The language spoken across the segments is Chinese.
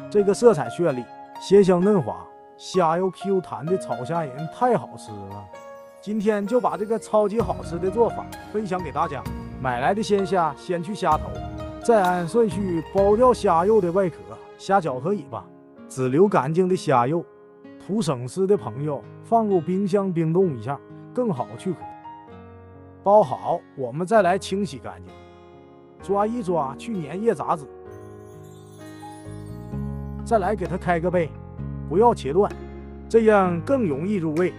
这个色彩绚丽，鲜香嫩滑，虾又 Q 弹的炒虾仁太好吃了。今天就把这个超级好吃的做法分享给大家。买来的鲜虾先去虾头，再按顺序剥掉虾肉的外壳、虾脚和尾巴，只留干净的虾肉。图省事的朋友放入冰箱冰冻一下，更好去壳。包好，我们再来清洗干净，抓一抓去粘液杂质。再来给它开个背，不要切断，这样更容易入味。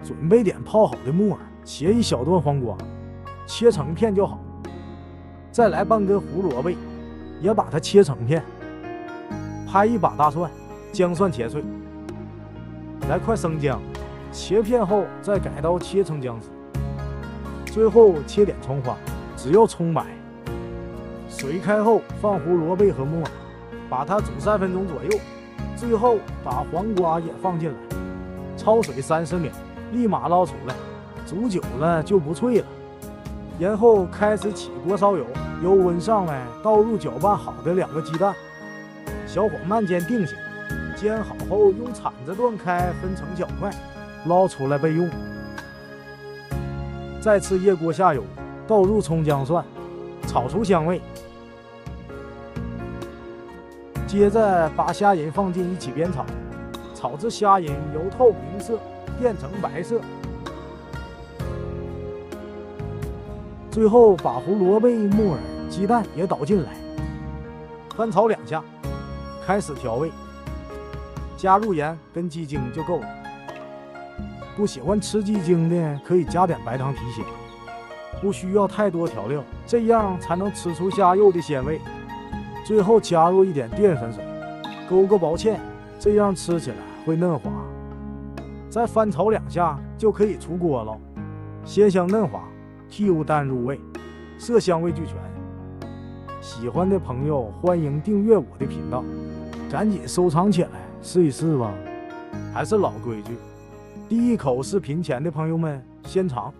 准备点泡好的木耳，切一小段黄瓜，切成片就好。再来半根胡萝卜，也把它切成片。拍一把大蒜，姜蒜切碎。来块生姜，切片后再改刀切成姜丝。最后切点葱花，只要葱白。水开后放胡萝卜和木耳，把它煮3分钟左右。最后把黄瓜也放进来，焯水30秒，立马捞出来。煮久了就不脆了。然后开始起锅烧油，油温上来，倒入搅拌好的2个鸡蛋，小火慢煎定型。煎好后用铲子断开，分成小块，捞出来备用。再次热锅下油，倒入葱姜蒜，炒出香味。接着把虾仁放进一起煸炒，炒至虾仁由透明色变成白色。最后把胡萝卜、木耳、鸡蛋也倒进来，翻炒2下，开始调味。加入盐跟鸡精就够了。不喜欢吃鸡精的可以加点白糖提鲜。不需要太多调料，这样才能吃出虾肉的鲜味。最后加入一点淀粉水，勾个薄芡，这样吃起来会嫩滑。再翻炒2下就可以出锅了。鲜香嫩滑， Q 弹入味，色香味俱全。喜欢的朋友欢迎订阅我的频道，赶紧收藏起来试一试吧。还是老规矩，第一口视频前的朋友们先尝。